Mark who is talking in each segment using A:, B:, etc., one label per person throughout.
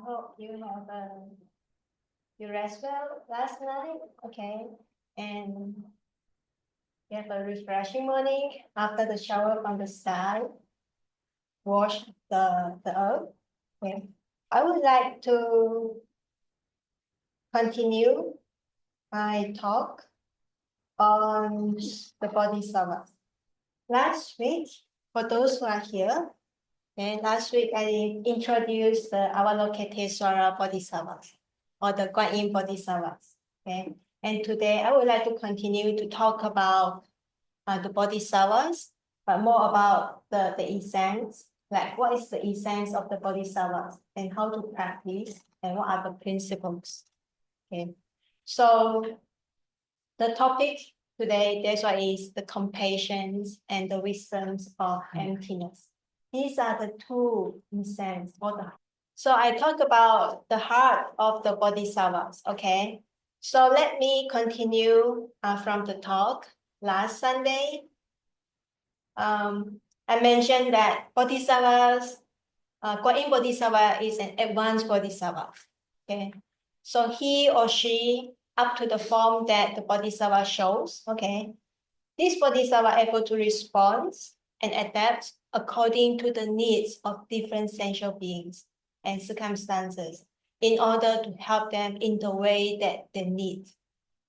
A: hope you have you rest well last night, okay, and you have a refreshing morning after the shower from the sky. Wash the earth. Okay, I would like to continue my talk on the Bodhisattva. Last week, for those who are here, and last week I introduced the Avalokitesvara Bodhisattvas, or the Guanyin Bodhisattvas. Okay, and today I would like to continue to talk about the Bodhisattvas, but more about the essence, like what is the essence of the Bodhisattvas and how to practice and what are the principles. Okay, so the topic today, that's why is the compassion and the wisdoms of emptiness. These are the two essence of the. So I talk about the heart of the Bodhisattvas. Okay, so let me continue from the talk last Sunday. I mentioned that Bodhisattvas, Guanyin Bodhisattva is an advanced Bodhisattva. Okay, so he or she, up to the form that the Bodhisattva shows, okay, this Bodhisattva are able to respond and adapt according to the needs of different sensual beings and circumstances in order to help them in the way that they need.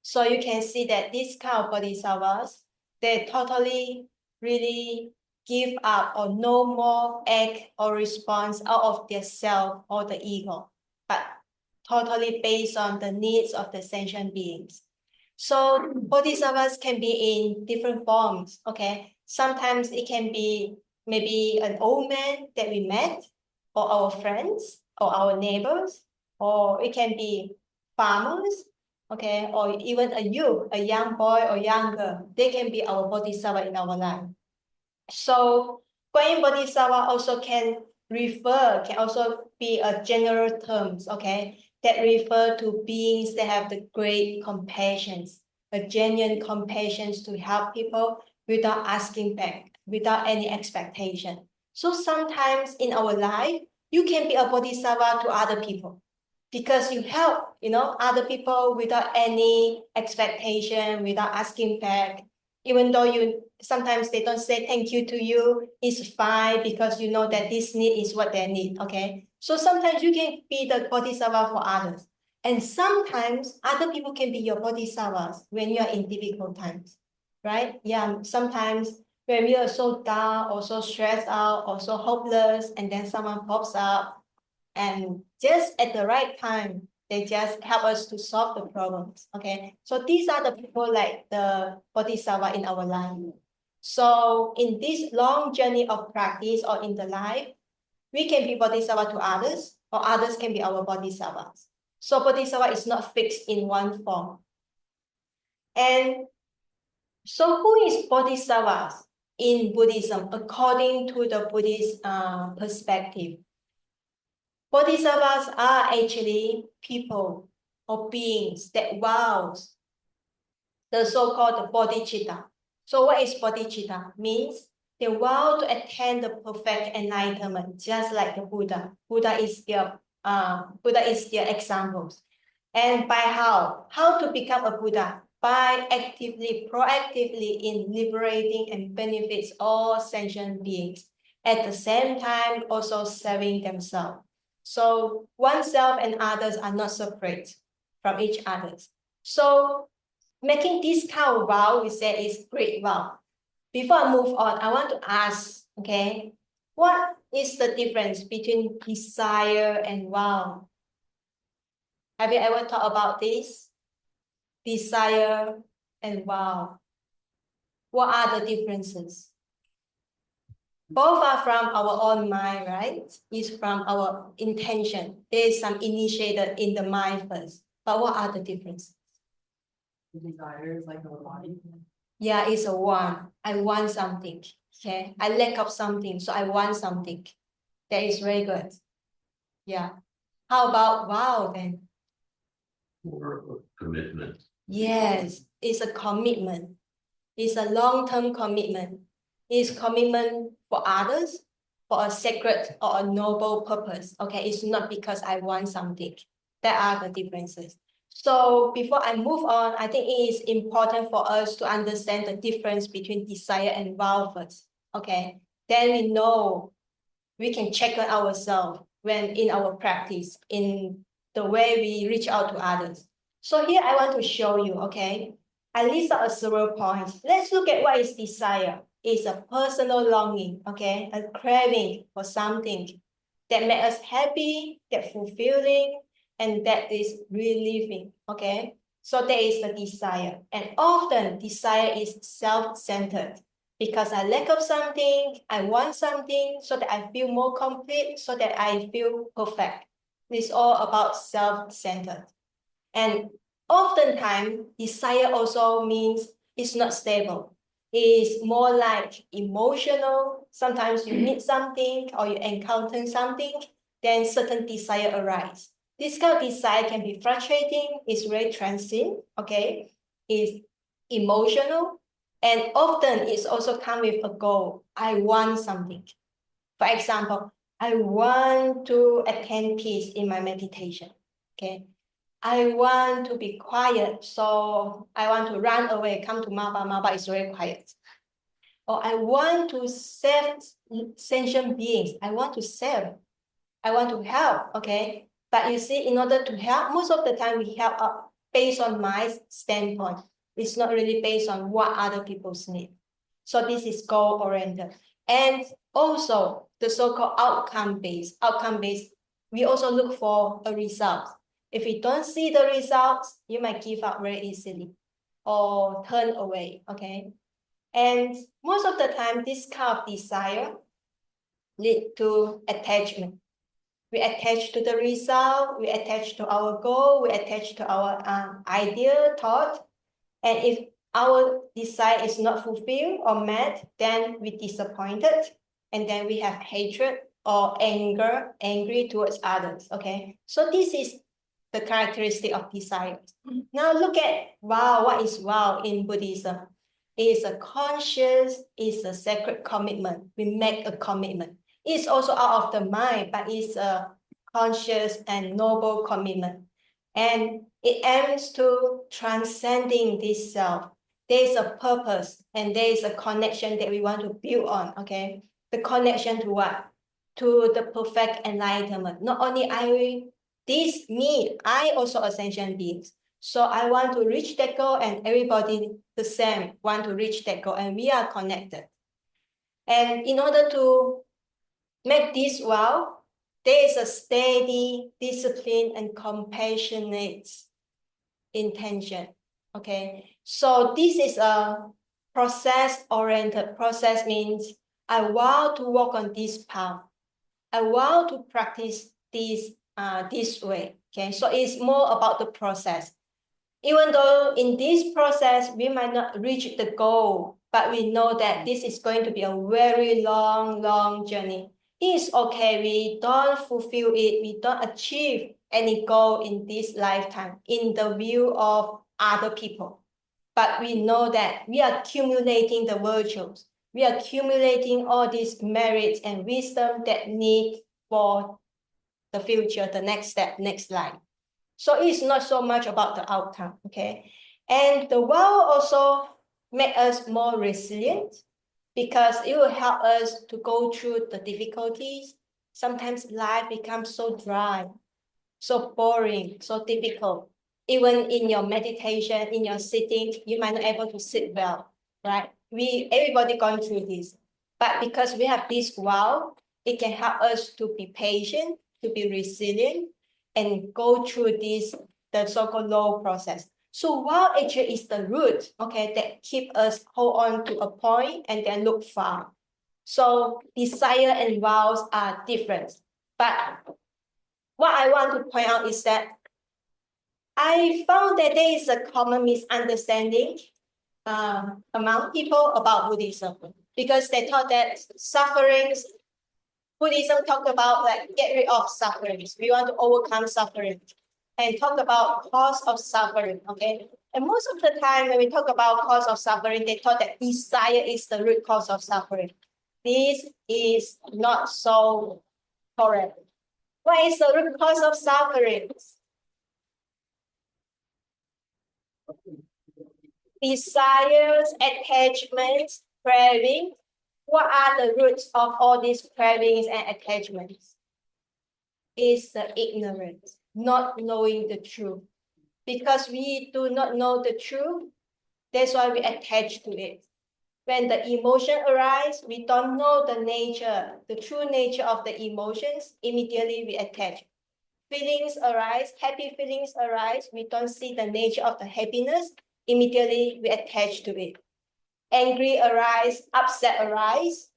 A: So you can see that these kind of Bodhisattvas, they totally really give up or no more act or response out of their self or the ego, but totally based on the needs of the sentient beings. So Bodhisattvas can be in different forms, okay? Sometimes it can be maybe an old man that we met, or our friends, or our neighbors, or it can be farmers, okay? Or even a youth, a young boy or young girl. They can be our Bodhisattva in our life. So Guanyin Bodhisattva also can also be a general terms, okay, that refer to beings that have the great compassion, a genuine compassion to help people without asking back, without any expectation. So sometimes in our life, you can be a Bodhisattva to other people because you help, other people without any expectation, without asking back. Even though sometimes they don't say thank you to you, it's fine because you know that this need is what they need, okay? So sometimes you can be the Bodhisattva for others. And sometimes other people can be your Bodhisattvas when you are in difficult times, right? Yeah, sometimes when we are so down or so stressed out or so hopeless, and then someone pops up and just at the right time, they just help us to solve the problems, okay? So these are the people like the Bodhisattva in our life. So in this long journey of practice or in the life, we can be Bodhisattva to others, or others can be our Bodhisattvas. So Bodhisattva is not fixed in one form. And so who is Bodhisattvas in Buddhism according to the Buddhist perspective? Bodhisattvas are actually people or beings that vows the so-called bodhicitta. So what is bodhicitta? Means they vow to attain the perfect enlightenment, just like the Buddha. Buddha is their examples. And by how? How to become a Buddha? By proactively in liberating and benefits all sentient beings. At the same time, also serving themselves. So oneself and others are not separate from each other. So making this kind of vow, we say, is great vow. Before I move on, I want to ask, okay, what is the difference between desire and vow? Have you ever thought about this? Desire and vow. What are the differences? Both are from our own mind, right? It's from our intention. There is some initiated in the mind first. But what are the differences?
B: The desire is like our body.
A: Yeah, it's a want. I want something. Okay. I lack of something, so I want something. That is very good. Yeah. How about vow then?
C: Or a commitment.
A: Yes, it's a commitment. It's a long-term commitment. It's commitment for others, for a sacred or a noble purpose. Okay, it's not because I want something. There are the differences. So before I move on, I think it is important for us to understand the difference between desire and vow first. Okay, then we know we can check on ourselves when in our practice, in the way we reach out to others. So here I want to show you, okay, I list out several points. Let's look at what is desire. It's a personal longing, okay, a craving for something that makes us happy, that fulfilling, and that is relieving, okay? So that is the desire. And often desire is self-centered because I lack of something, I want something so that I feel more complete, so that I feel perfect. It's all about self-centered. And oftentimes, desire also means it's not stable. It's more like emotional. Sometimes you need something or you encounter something, then certain desire arises. This kind of desire can be frustrating, it's very transient, okay? It's emotional, and often it's also come with a goal. I want something. For example, I want to attain peace in my meditation, okay? I want to be quiet, so I want to run away, come to Maba. Maba is very quiet. Or I want to save sentient beings. I want to save. I want to help, okay? But you see, in order to help, most of the time we help based on my standpoint. It's not really based on what other people's need. So this is goal-oriented. And also the so-called outcome-based. Outcome-based, we also look for a result. If you don't see the results, you might give up very easily or turn away, okay? And most of the time, this kind of desire lead to attachment. We attach to the result, we attach to our goal, we attach to our idea, thought. And if our desire is not fulfilled or met, then we're disappointed. And then we have hatred or anger, angry towards others, okay? So this is the characteristic of desire. Now look at vow. What is vow in Buddhism? It is a conscious, it's a sacred commitment. We make a commitment. It's also out of the mind, but it's a conscious and noble commitment. And it aims to transcending this self. There is a purpose and there is a connection that we want to build on, okay? The connection to what? To the perfect enlightenment. Not only I also a sentient being. So I want to reach that goal, and everybody the same want to reach that goal, and we are connected. And in order to make this well, there is a steady, disciplined, and compassionate intention. Okay, so this is a process-oriented. Process means I vow to walk on this path. I vow to practice this way. Okay, so it's more about the process. Even though in this process we might not reach the goal, but we know that this is going to be a very long journey. It's okay, we don't fulfill it, we don't achieve any goal in this lifetime in the view of other people. But we know that we are accumulating the virtues. We are accumulating all these merits and wisdom that need for the future, the next step, next life. So it's not so much about the outcome, okay? And the vow also make us more resilient because it will help us to go through the difficulties. Sometimes life becomes so dry, so boring, so difficult. Even in your meditation, in your sitting, you might not be able to sit well, right? Everybody going through this. But because we have this vow, it can help us to be patient, to be resilient, and go through this, the so-called low process. So vow actually is the root, okay, that keep us hold on to a point and then look far. So desire and vows are different. But what I want to point out is that I found that there is a common misunderstanding among people about Buddhism, because they thought that sufferings, Buddhism talked about like get rid of sufferings. We want to overcome suffering and talk about cause of suffering, okay? And most of the time when we talk about cause of suffering, they thought that desire is the root cause of suffering. this is not so correct. What is the root cause of suffering? Desires, attachments, craving. What are the roots of all these cravings and attachments? Is the ignorance, not knowing the truth. Because we do not know the truth, that's why we attach to it. When the emotion arises, we don't know the nature, the true nature of the emotions, immediately we attach. Feelings arise, happy feelings arise, we don't see the nature of the happiness, immediately we attach to it. Angry arise, upset arise,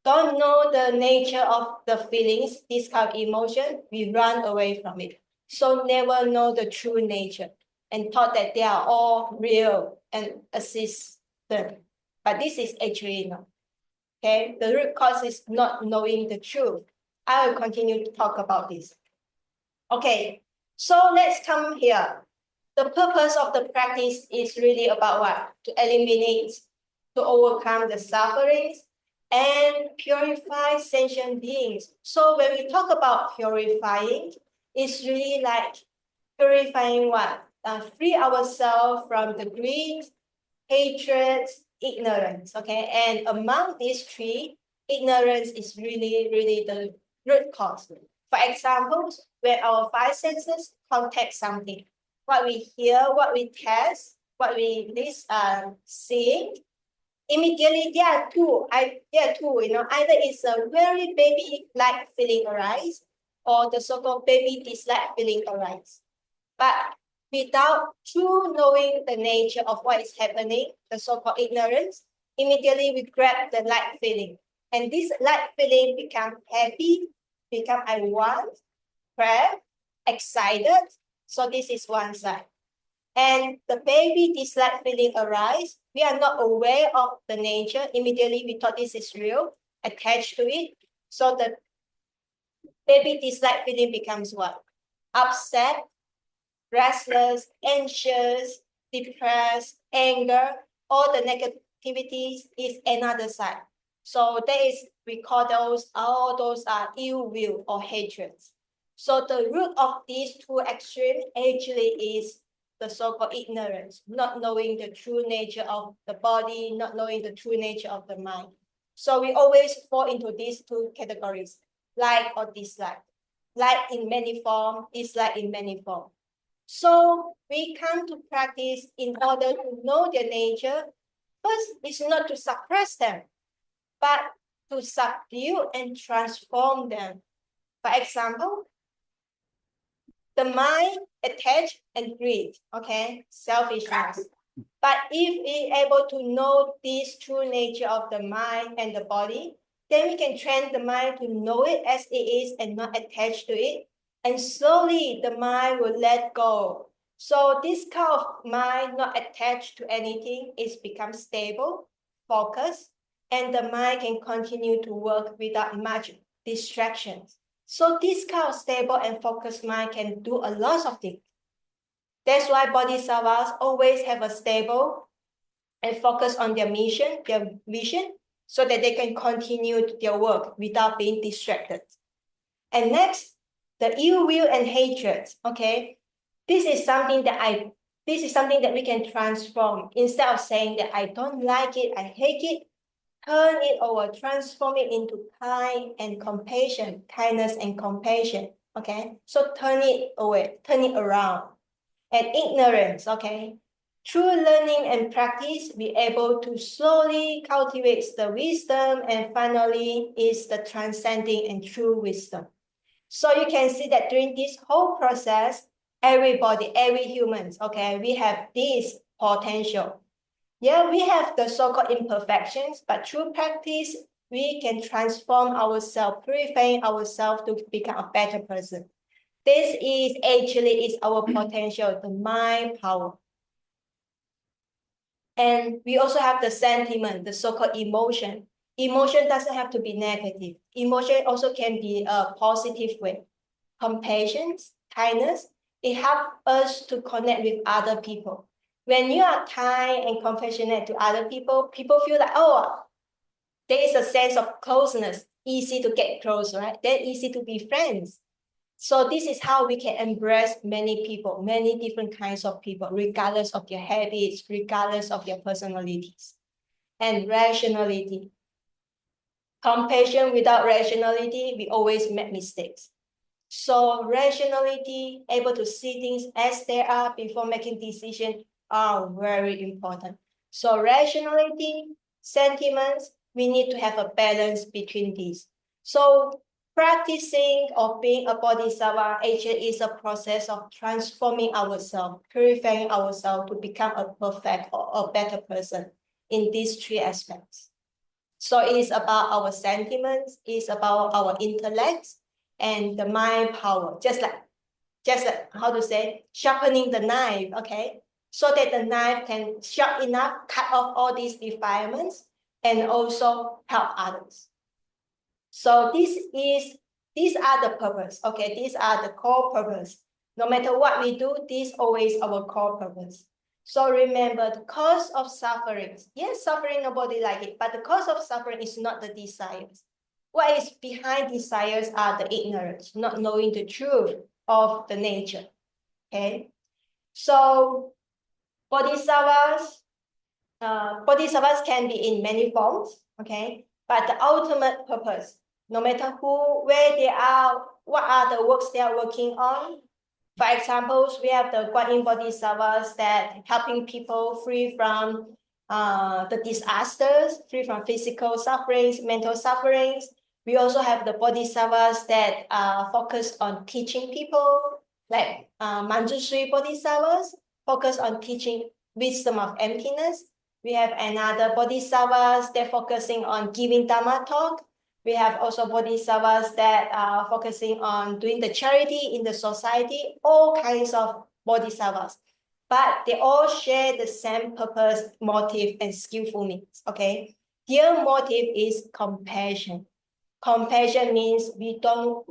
A: don't know the nature of the feelings, this kind of emotion, we run away from it. So never know the true nature and thought that they are all real and assist them. But this is actually not. Okay, the root cause is not knowing the truth. I will continue to talk about this. Okay, so let's come here. The purpose of the practice is really about what? To eliminate, to overcome the sufferings and purify sentient beings. So when we talk about purifying, it's really like purifying what? Free ourselves from the greed, hatred, ignorance, okay? And among these three, ignorance is really the root cause. For example, when our five senses contact something, what we hear, what we taste, what we see, immediately there are two, either it's a very baby-like feeling arise, or the so-called baby dislike feeling arise. But without true knowing the nature of what is happening, the so-called ignorance, immediately we grab the like feeling. And this like feeling become happy, become I want, crave, excited. So this is one side. And the baby dislike feeling arise. We are not aware of the nature. Immediately we thought this is real, attached to it. So the baby dislike feeling becomes what? Upset, restless, anxious, depressed, anger, all the negativities is another side. So that is, we call those, all those are ill will or hatred. So the root of these two extremes actually is the so-called ignorance, not knowing the true nature of the body, not knowing the true nature of the mind. So we always fall into these two categories, like or dislike. Like in many forms, dislike in many forms. So we come to practice in order to know their nature. First, is not to suppress them, but to subdue and transform them. For example, the mind attached and greed, okay, selfishness. But if we are able to know this true nature of the mind and the body, then we can train the mind to know it as it is and not attach to it. And slowly the mind will let go. So this kind of mind not attached to anything is become stable, focused, and the mind can continue to work without much distractions. So this kind of stable and focused mind can do a lot of things. That's why Bodhisattvas always have a stable and focus on their mission, their vision, so that they can continue their work without being distracted. And next, the ill will and hatred. Okay, this is something that we can transform. Instead of saying that I don't like it, I hate it, turn it over, transform it into kindness and compassion. Okay, so turn it away, turn it around. And ignorance, okay, through learning and practice, we able to slowly cultivate the wisdom, and finally is the transcending and true wisdom. So you can see that during this whole process, everybody, every human, okay, we have this potential. Yeah, we have the so-called imperfections, but through practice, we can transform ourselves, purifying ourselves to become a better person. This is actually our potential, the mind power. And we also have the sentiment, the so-called emotion. Emotion doesn't have to be negative. Emotion also can be a positive way. Compassion, kindness, it helps us to connect with other people. When you are kind and compassionate to other people, people feel like, oh, there is a sense of closeness, easy to get close, right? Then easy to be friends. So this is how we can embrace many people, many different kinds of people, regardless of their habits, regardless of their personalities. And rationality. Compassion without rationality, we always make mistakes. So rationality, able to see things as they are before making decisions, are very important. So rationality, sentiments, we need to have a balance between these. So practicing or being a bodhisattva actually is a process of transforming ourselves, purifying ourselves to become a perfect or a better person in these three aspects. So it is about our sentiments, it's about our intellect and the mind power, just like how to say, sharpening the knife, okay? So that the knife can sharp enough, cut off all these defilements and also help others. So these are the purpose, okay? These are the core purpose. No matter what we do, this is always our core purpose. So remember the cause of suffering. Yes, suffering, nobody like it, but the cause of suffering is not the desires. What is behind desires are the ignorance, not knowing the truth of the nature, okay? So bodhisattvas can be in many forms, okay? But the ultimate purpose, no matter who, where they are, what are the works they are working on. For example, we have the Guanyin Bodhisattvas that helping people free from the disasters, free from physical sufferings, mental sufferings. We also have the Bodhisattvas that are focused on teaching people, like Manjushri Bodhisattvas, focused on teaching wisdom of emptiness. We have another Bodhisattvas that focusing on giving Dhamma talk. We have also bodhisattvas that are focusing on doing the charity in the society, all kinds of bodhisattvas. But they all share the same purpose, motive, and skillful means, okay? Their motive is compassion. Compassion means we don't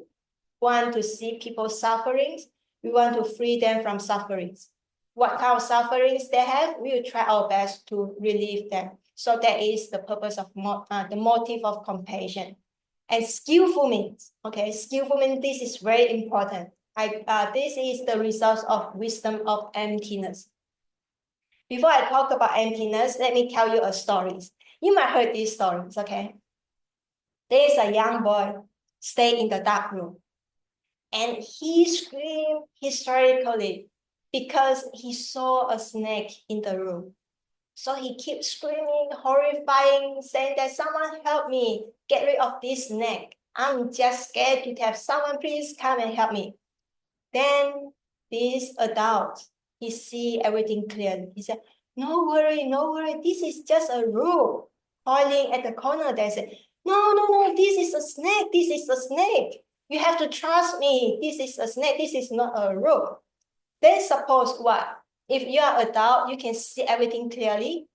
A: want to see people's sufferings. We want to free them from sufferings. What kind of sufferings they have, we will try our best to relieve them. So that is the purpose of the motive of compassion. And skillful means, okay, skillful means this is very important. This is the result of wisdom of emptiness. Before I talk about emptiness, let me tell you a story. You might heard these stories, okay? There is a young boy stay in the dark room, and he screamed hysterically because he saw a snake in the room. So he keeps screaming, horrifying, saying that someone help me, get rid of this snake. I'm just scared to have someone please come and help me. Then this adult, he see everything clearly. He said, no worry, this is just a room. Pointing at the corner, they said, no, this is a snake. You have to trust me. This is a snake, this is not a room. Then suppose what? If you are adult, you can see everything clearly.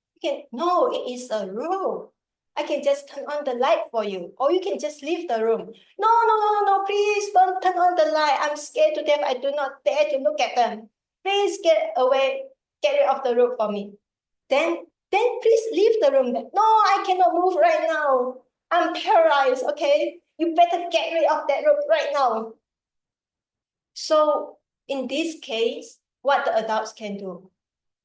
A: No, it is a room. I can just turn on the light for you, or you can just leave the room. No, please don't turn on the light. I'm scared to death. I do not dare to look at them. Please get away, get rid of the room for me. Then please leave the room. No, I cannot move right now. I'm paralyzed, okay? You better get rid of that room right now. So in this case, what the adults can do,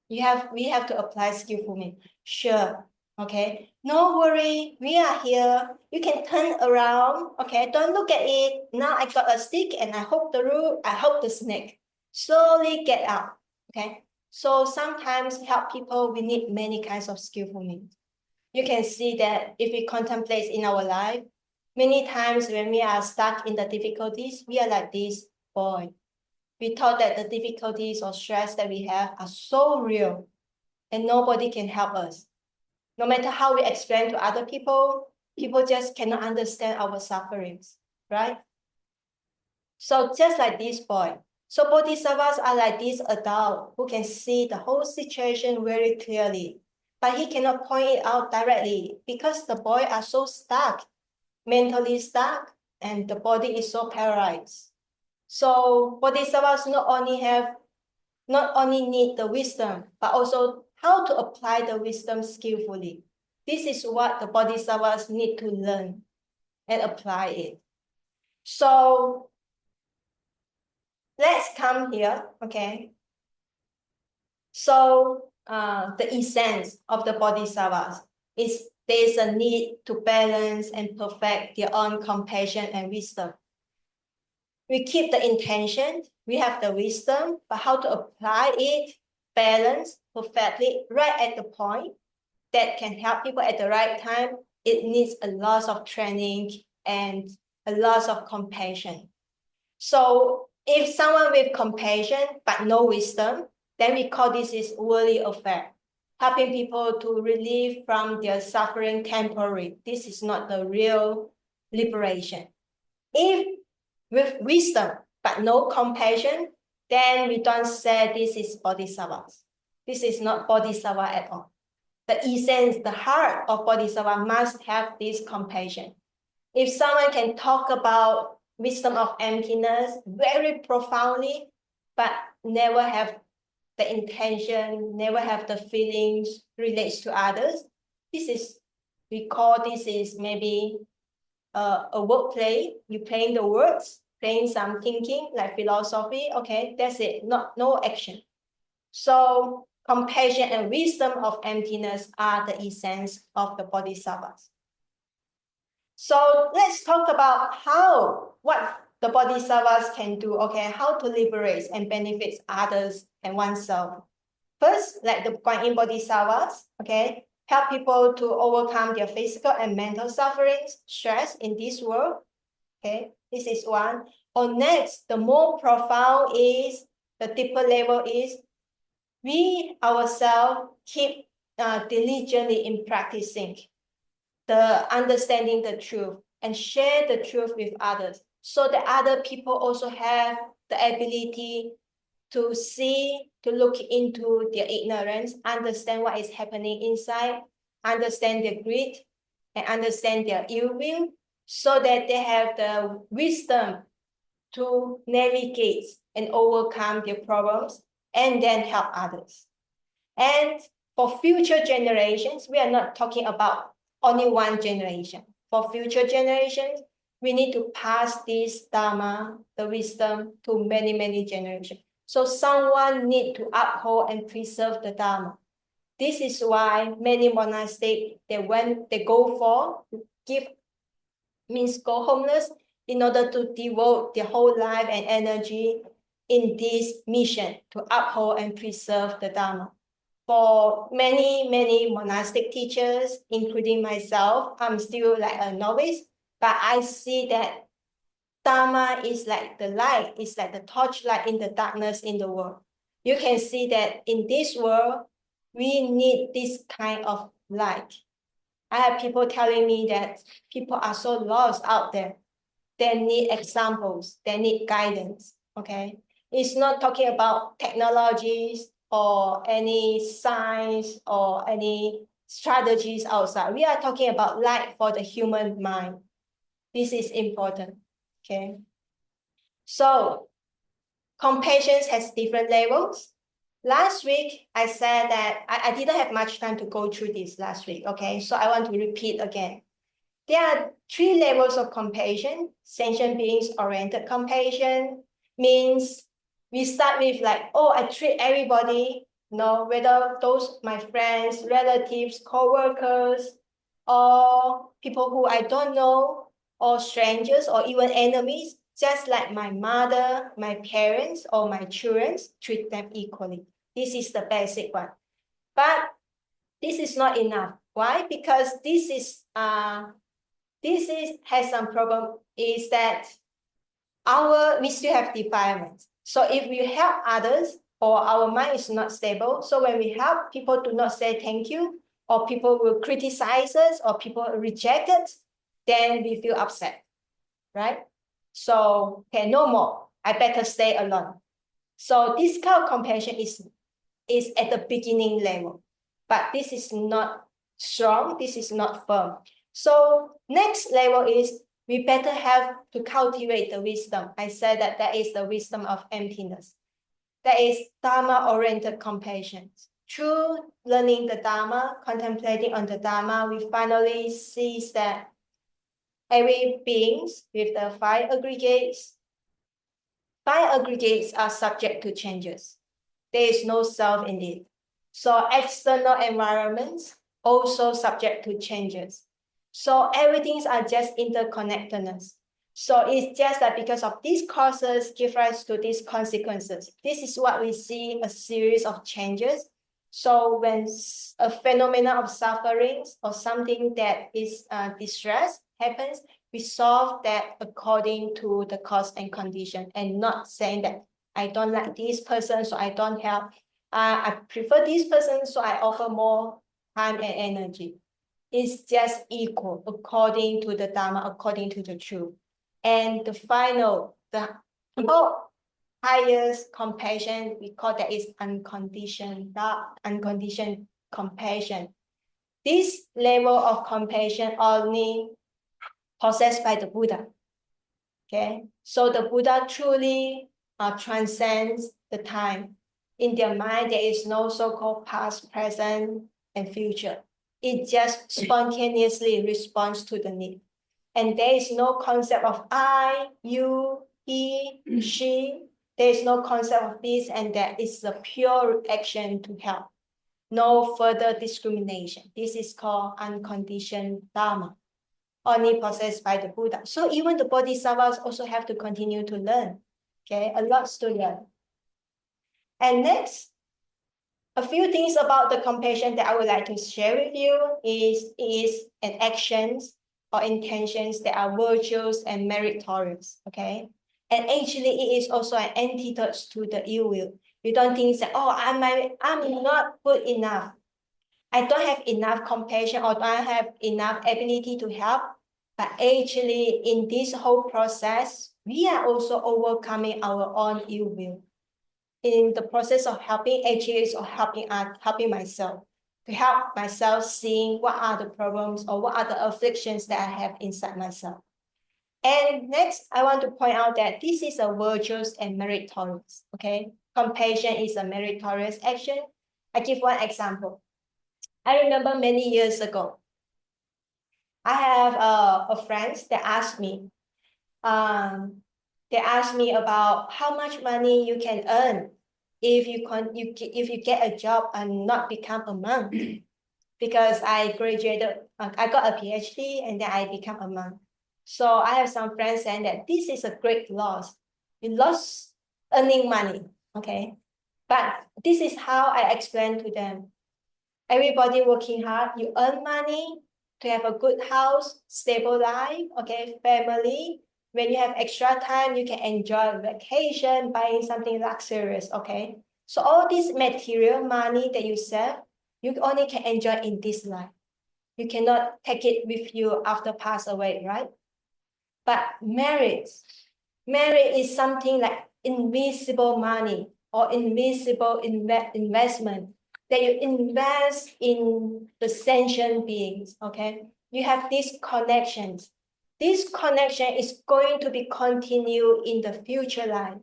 A: we have to apply skillful means. Sure, okay, no worry, we are here. You can turn around, okay, don't look at it. Now I got a stick and I hope the snake. Slowly get out, okay? So sometimes help people, we need many kinds of skillful means. You can see that if we contemplate in our life, many times when we are stuck in the difficulties, we are like this boy. We thought that the difficulties or stress that we have are so real and nobody can help us. No matter how we explain to other people, people just cannot understand our sufferings, right? So just like this boy. So bodhisattvas are like this adult who can see the whole situation very clearly, but he cannot point it out directly because the boy are so stuck, mentally stuck, and the body is so paralyzed. So bodhisattvas not only need the wisdom, but also how to apply the wisdom skillfully. This is what the Bodhisattvas need to learn and apply it. So let's come here, okay? So the essence of the Bodhisattvas is there's a need to balance and perfect their own compassion and wisdom. We keep the intention, we have the wisdom, but how to apply it, balance perfectly, right at the point that can help people at the right time, it needs a lot of training and a lot of compassion. So if someone with compassion but no wisdom, then we call this is worldly affair, helping people to relieve from their suffering temporary. This is not the real liberation. If with wisdom but no compassion, then we don't say this is Bodhisattvas. This is not Bodhisattva at all. The essence, the heart of Bodhisattva must have this compassion. If someone can talk about wisdom of emptiness very profoundly, but never have the intention, never have the feelings relates to others, we call this is maybe a word play. You playing the words, playing some thinking like philosophy. Okay, that's it. No action. So compassion and wisdom of emptiness are the essence of the Bodhisattvas. So let's talk about what the Bodhisattvas can do, okay, how to liberate and benefit others and oneself. First, like the Guanyin Bodhisattvas, okay, help people to overcome their physical and mental sufferings, stress in this world, okay, this is one. Or next, the more profound is, the deeper level is, we ourselves keep diligently in practicing the understanding the truth and share the truth with others so that other people also have the ability to see, to look into their ignorance, understand what is happening inside, understand their greed, and understand their ill will, so that they have the wisdom to navigate and overcome their problems and then help others. And for future generations, we are not talking about only one generation. For future generations, we need to pass this Dharma, the wisdom, to many, many generations. So someone need to uphold and preserve the Dharma. This is why many monastics, they go for, means go homeless in order to devote their whole life and energy in this mission to uphold and preserve the Dharma. For many, many monastic teachers, including myself, I'm still like a novice, but I see that Dharma is like the light, it's like the torchlight in the darkness in the world. You can see that in this world, we need this kind of light. I have people telling me that people are so lost out there. They need examples, they need guidance, okay? It's not talking about technologies or any science or any strategies outside. We are talking about light for the human mind. This is important, okay? So compassion has different levels. Last week, I said that I didn't have much time to go through this last week, okay? So I want to repeat again. There are 3 levels of compassion. Sentient beings oriented compassion means we start with like, oh, I treat everybody, whether those my friends, relatives, co-workers, or people who I don't know, or strangers, or even enemies, just like my mother, my parents, or my children, treat them equally. This is the basic one. But this is not enough. Why? Because this has some problem, is that we still have defilements. So if we help others or our mind is not stable, so when we help, people do not say thank you, or people will criticize us, or people reject it, then we feel upset, right? So, okay, no more. I better stay alone. So this kind of compassion is at the beginning level, but this is not strong, this is not firm. So next level is we better have to cultivate the wisdom. I said that is the wisdom of emptiness. That is Dharma-oriented compassion. through learning the Dharma, contemplating on the Dharma, we finally see that every beings with the five aggregates are subject to changes. There is no self in it. So external environments also subject to changes. So everything are just interconnectedness. So it's just that because of these causes give rise to these consequences. This is what we see, a series of changes. So when a phenomenon of sufferings or something that is distress happens, we solve that according to the cause and condition, and not saying that I don't like this person, so I don't help. I prefer this person, so I offer more time and energy. It's just equal according to the Dharma, according to the truth. And the final, the highest compassion, we call that is unconditioned compassion. This level of compassion only possessed by the Buddha. Okay, so the Buddha truly transcends the time. In their mind, there is no so-called past, present, and future. It just spontaneously responds to the need. And there is no concept of I, you, he, she. There is no concept of this and that. It's a pure action to help. No further discrimination. This is called unconditioned Dharma, only possessed by the Buddha. So even the Bodhisattvas also have to continue to learn. Okay, a lot to learn. And next, a few things about the compassion that I would like to share with you is an actions or intentions that are virtuous and meritorious. Okay, and actually it is also an antidote to the ill will. You don't think that, oh, I'm not good enough. I don't have enough compassion or don't have enough ability to help. But actually, in this whole process, we are also overcoming our own ill will. In the process of helping, actually is helping myself, to help myself seeing what are the problems or what are the afflictions that I have inside myself. And next, I want to point out that this is a virtuous and meritorious. Okay, compassion is a meritorious action. I give one example. I remember many years ago, I have a friend that asked me, about how much money you can earn if you get a job and not become a monk. Because I graduated, I got a PhD and then I become a monk. So I have some friends saying that this is a great loss. You lost earning money, okay? But this is how I explain to them. Everybody working hard, you earn money to have a good house, stable life, okay, family. When you have extra time, you can enjoy vacation, buying something luxurious, okay? So all this material money that you save, you only can enjoy in this life. You cannot take it with you after pass away, right? But merit is something like invisible money or invisible investment that you invest in the sentient beings, okay? You have these connections. This connection is going to be continued in the future life.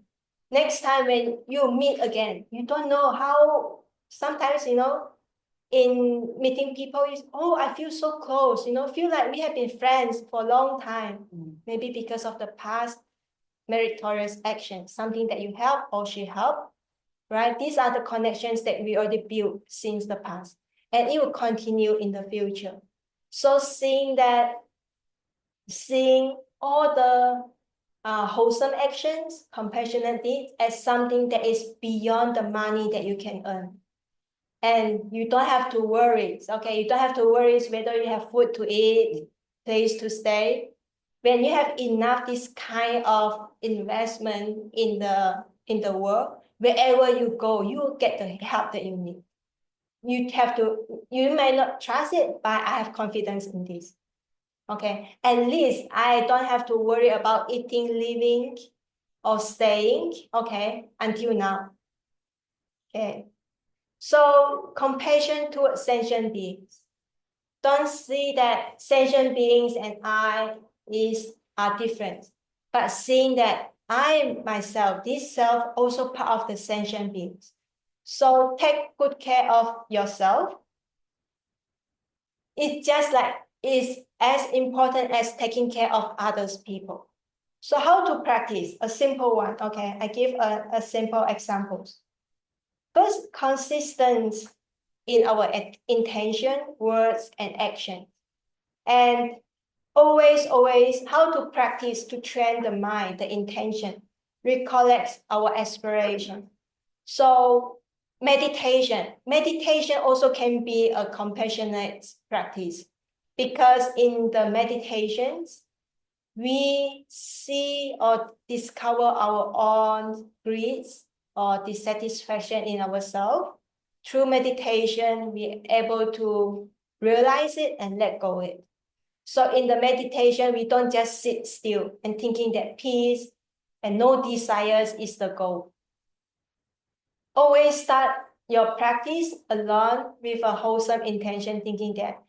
A: Next time when you meet again, you don't know how, sometimes, in meeting people, oh, I feel so close, feel like we have been friends for a long time. Maybe because of the past meritorious action, something that you help or she helped, right? These are the connections that we already built since the past, and it will continue in the future. So seeing all the wholesome actions, compassionate deeds as something that is beyond the money that you can earn. And you don't have to worry, okay? You don't have to worry whether you have food to eat, place to stay. When you have enough this kind of investment in the world, wherever you go, you will get the help that you need. You may not trust it, but I have confidence in this. Okay, at least I don't have to worry about eating, living, or staying, okay, until now. Okay, so compassion towards sentient beings. Don't see that sentient beings and I are different, but seeing that I myself, this self, also part of the sentient beings. So take good care of yourself. It's just like it's as important as taking care of others people. So how to practice? A simple one, okay? I give a simple examples. First, consistent in our intention, words, and action. And always, how to practice to train the mind, the intention, recollect our aspiration. So meditation also can be a compassionate practice, because in the meditations, we see or discover our own greeds or dissatisfaction in ourselves. Through meditation, we're able to realize it and let go of it. So in the meditation, we don't just sit still and thinking that peace and no desires is the goal. Always start your practice alone with a wholesome intention, thinking that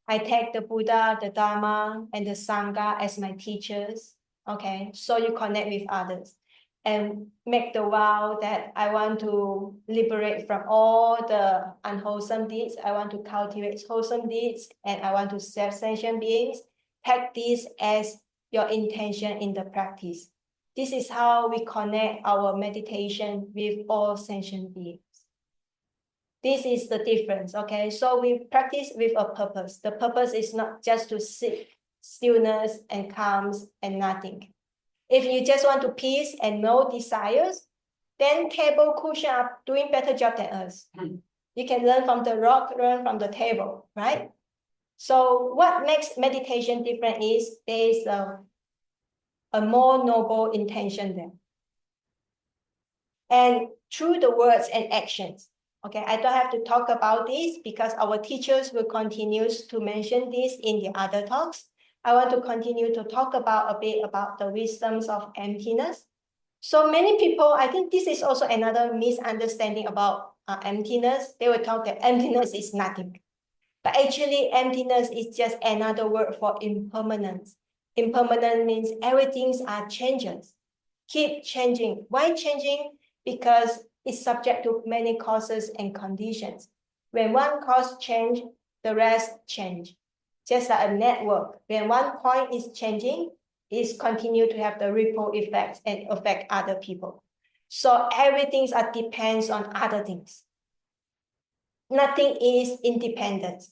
A: I take the Buddha, the Dharma, and the Sangha as my teachers. Okay, so you connect with others and make the vow that I want to liberate from all the unwholesome deeds. I want to cultivate wholesome deeds, and I want to serve sentient beings. Take this as your intention in the practice. This is how we connect our meditation with all sentient beings. This is the difference, okay? So we practice with a purpose. The purpose is not just to sit, stillness and calms and nothing. If you just want to peace and no desires, then table cushion are doing better job than us. You can learn from the rock, learn from the table, right? So what makes meditation different is there is a more noble intention there. And through the words and actions, okay, I don't have to talk about this because our teachers will continue to mention this in the other talks. I want to continue to talk about a bit about the wisdoms of emptiness. So many people, I think this is also another misunderstanding about emptiness. They will talk that emptiness is nothing. But actually, emptiness is just another word for impermanence. Impermanent means everything are changes. Keep changing. Why changing? Because it's subject to many causes and conditions. When one cause change, the rest change. Just like a network, when one point is changing, it's continue to have the ripple effects and affect other people. So everything depends on other things. Nothing is independent.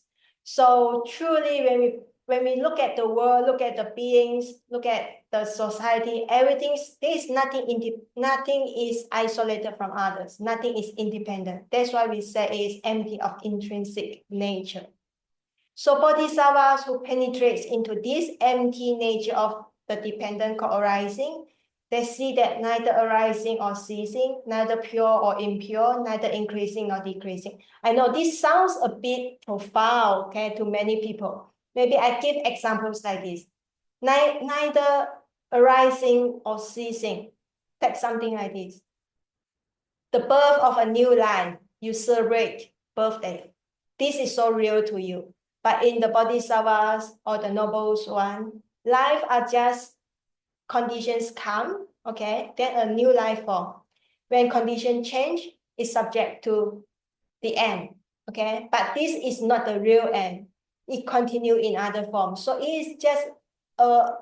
A: So truly, when we look at the world, look at the beings, look at the society, everything, there is nothing is isolated from others. Nothing is independent. That's why we say it is empty of intrinsic nature. So bodhisattvas who penetrates into this empty nature of the dependent co-arising, they see that neither arising or ceasing, neither pure or impure, neither increasing nor decreasing. I know this sounds a bit profound, okay, to many people. Maybe I give examples like this. Neither arising or ceasing. Take something like this. The birth of a new life, you celebrate birthday. This is so real to you. But in the bodhisattvas or the nobles one, life are just conditions come, okay, then a new life form. When conditions change, it's subject to the end, okay? But this is not the real end. It continues in other forms. So it is just a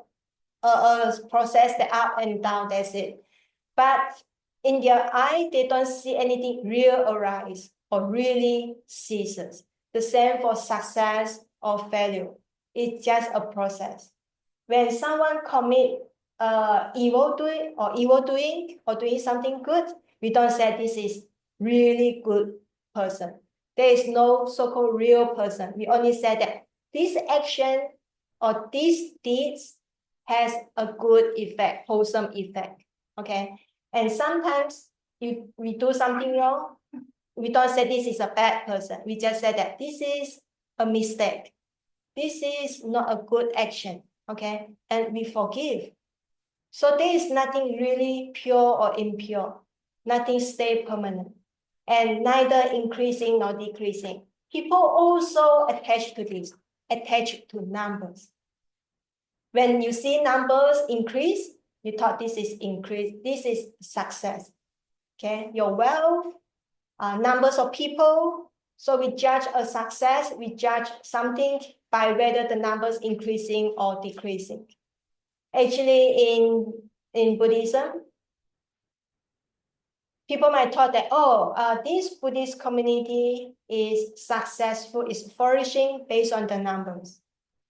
A: process, the up and down, that's it. But in their eye, they don't see anything real arise or really ceases. The same for success or failure. It's just a process. When someone commit evil doing or doing something good, we don't say this is really good person. There is no so-called real person. We only say that this action or these deeds has a good effect, wholesome effect. Okay. And sometimes we do something wrong. We don't say this is a bad person. We just say that this is a mistake. This is not a good action. Okay. And we forgive. So there is nothing really pure or impure. Nothing stay permanent. And neither increasing nor decreasing. People also attach to this, attach to numbers. When you see numbers increase, you thought this is increase, this is success. Okay, your wealth, numbers of people. So we judge a success, we judge something by whether the numbers increasing or decreasing. Actually, in Buddhism, people might thought that, this Buddhist community is successful, is flourishing based on the numbers,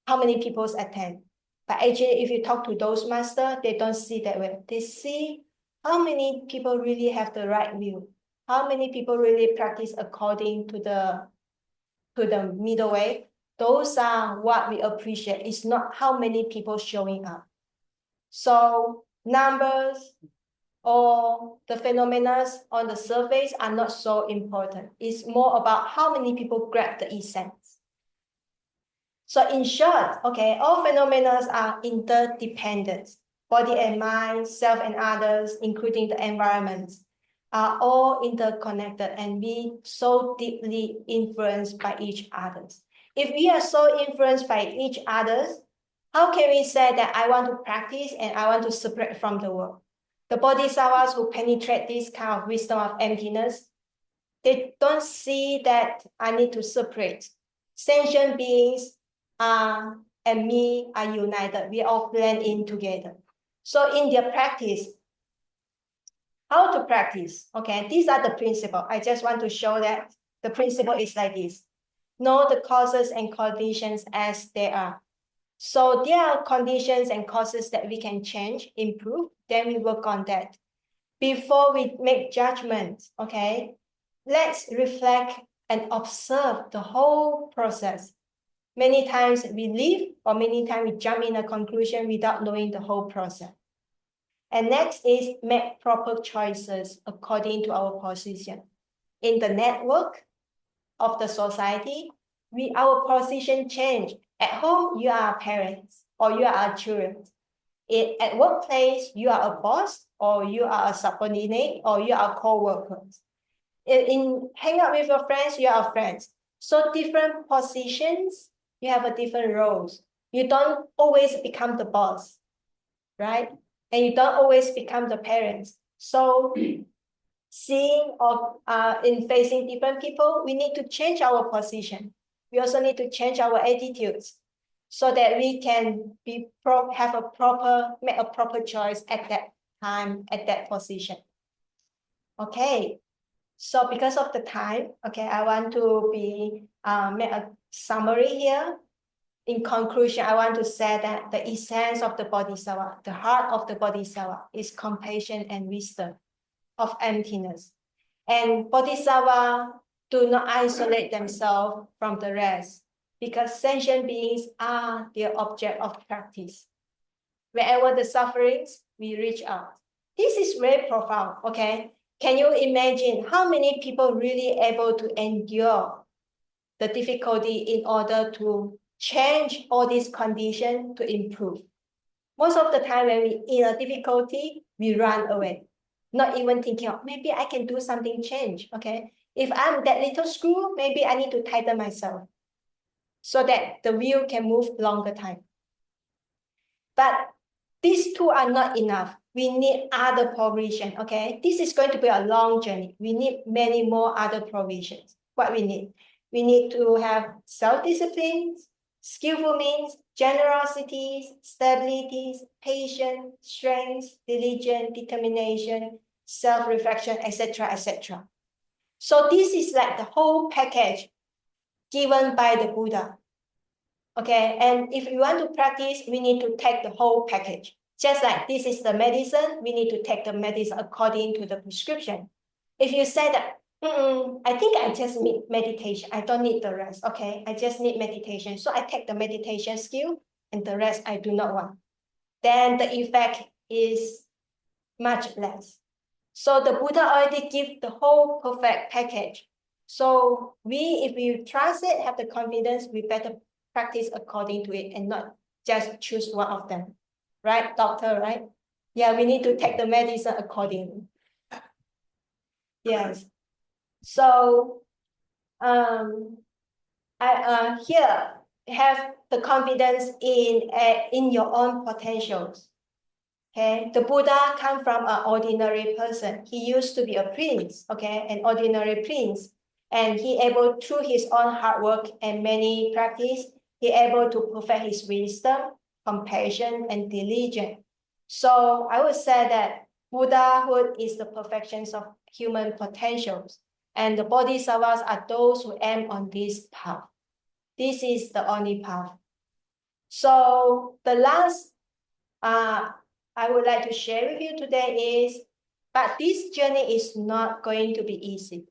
A: how many people attend. But actually, if you talk to those masters, they don't see that way. They see how many people really have the right view, how many people really practice according to the middle way. Those are what we appreciate. It's not how many people showing up. So numbers or the phenomena on the surface are not so important. It's more about how many people grab the essence. So in short, okay, all phenomena are interdependent. Body and mind, self and others, including the environment, are all interconnected and be so deeply influenced by each other. If we are so influenced by each other, how can we say that I want to practice and I want to separate from the world? The bodhisattvas who penetrate this kind of wisdom of emptiness, they don't see that I need to separate. Sentient beings and me are united. We all blend in together. So in their practice, how to practice? Okay, these are the principles. I just want to show that the principle is like this. Know the causes and conditions as they are. So there are conditions and causes that we can change, improve, then we work on that. Before we make judgments, okay, let's reflect and observe the whole process. Many times we leave, or many times we jump in a conclusion without knowing the whole process. And next is make proper choices according to our position. In the network of the society, our position change. At home, you are parents or you are children. At workplace, you are a boss or you are a subordinate or you are co-workers. In hang out with your friends, you are friends. So different positions, you have a different roles. You don't always become the boss, right? And you don't always become the parents. So seeing or in facing different people, we need to change our position. We also need to change our attitudes so that we can make a proper choice at that time, at that position. Okay, so because of the time, okay, I want to make a summary here. In conclusion, I want to say that the essence of the Bodhisattva, the heart of the Bodhisattva is compassion and wisdom of emptiness. And Bodhisattva do not isolate themselves from the rest because sentient beings are their object of practice. Wherever the sufferings, we reach out. This is very profound, okay? Can you imagine how many people really able to endure the difficulty in order to change all these conditions to improve? Most of the time when we in a difficulty, we run away, not even thinking of maybe I can do something change, okay? If I'm that little screw, maybe I need to tighten myself so that the wheel can move longer time. But these two are not enough. We need other provision, okay? This is going to be a long journey. We need many more other provisions. What we need? We need to have self-discipline, skillful means, generosity, stability, patience, strength, diligence, determination, self-reflection, etc., etc. So this is like the whole package given by the Buddha. Okay, and if we want to practice, we need to take the whole package. Just like this is the medicine, we need to take the medicine according to the prescription. If you say that, I think I just need meditation, I don't need the rest, okay, I just need meditation. So I take the meditation skill and the rest I do not want. Then the effect is much less. So the Buddha already give the whole perfect package. So if we trust it, have the confidence, we better practice according to it and not just choose one of them. Right, doctor, right? Yeah, we need to take the medicine accordingly. Yes. So I here have the confidence in your own potentials. Okay, the Buddha come from an ordinary person. He used to be a prince, okay, an ordinary prince. And he able, through his own hard work and many practice, he able to perfect his wisdom, compassion, and diligence. So I would say that Buddhahood is the perfections of human potentials. And the Bodhisattvas are those who aim on this path. This is the only path. So the last I would like to share with you today is, but this journey is not going to be easy.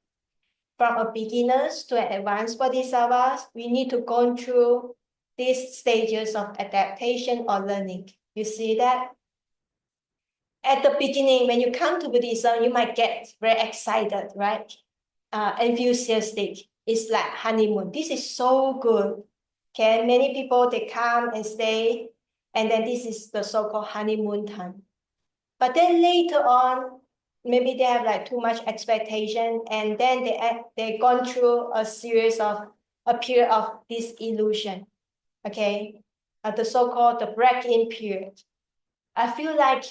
A: From a beginners to an advanced Bodhisattvas, we need to go through these stages of adaptation or learning. You see that? At the beginning, when you come to Buddhism, you might get very excited, right? Enthusiastic. It's like honeymoon. This is so good. Okay, many people, they come and stay, and then this is the so-called honeymoon time. But then later on, maybe they have like too much expectation, and then they gone through a period of disillusion. Okay, the so-called the break-in period. I feel like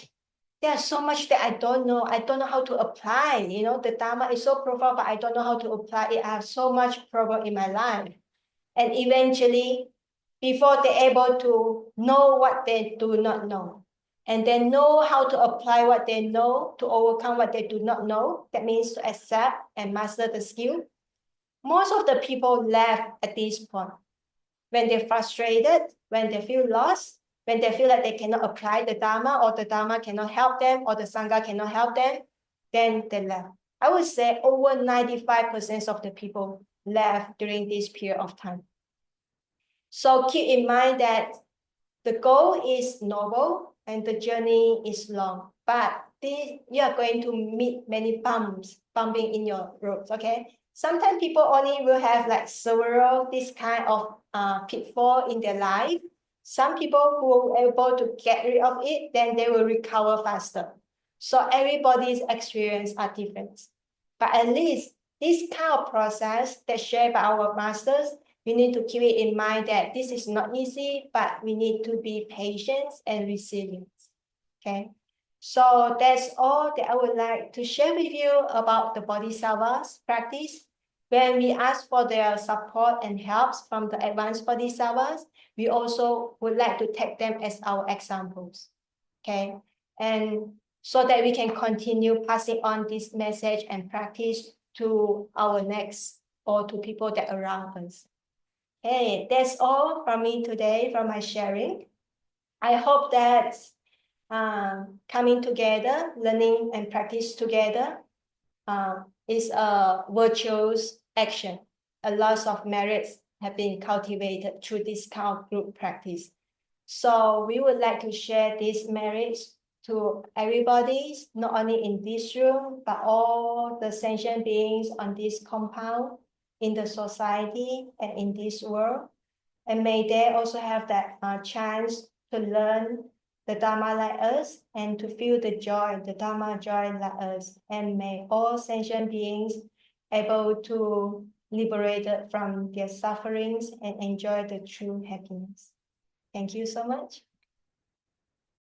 A: there's so much that I don't know. I don't know how to apply. You know, the Dharma is so profound, but I don't know how to apply it. I have so much problem in my life. And eventually, before they're able to know what they do not know, and then know how to apply what they know to overcome what they do not know, that means to accept and master the skill. Most of the people left at this point. When they're frustrated, when they feel lost, when they feel like they cannot apply the Dharma, or the Dharma cannot help them, or the Sangha cannot help them, then they left. I would say over 95% of the people left during this period of time. So keep in mind that the goal is noble and the journey is long, but you are going to meet many bumping in your roads, okay? Sometimes people only will have like several this kind of pitfall in their life. Some people who are able to get rid of it, then they will recover faster. So everybody's experience are different. But at least this kind of process that's shared by our masters, we need to keep it in mind that this is not easy, but we need to be patient and resilient. Okay, so that's all that I would like to share with you about the Bodhisattvas practice. When we ask for their support and helps from the advanced Bodhisattvas, we also would like to take them as our examples. Okay, and so that we can continue passing on this message and practice to our next or to people that are around us. Hey, that's all from me today, from my sharing. I hope that coming together, learning and practice together is a virtuous action. A lot of merits have been cultivated through this kind of group practice. So we would like to share these merits to everybody, not only in this room, but all the sentient beings on this compound, in the society and in this world. And may they also have that chance to learn the Dharma like us and to feel the joy, the Dharma joy like us. And may all sentient beings able to liberate from their sufferings and enjoy the true happiness. Thank you so much.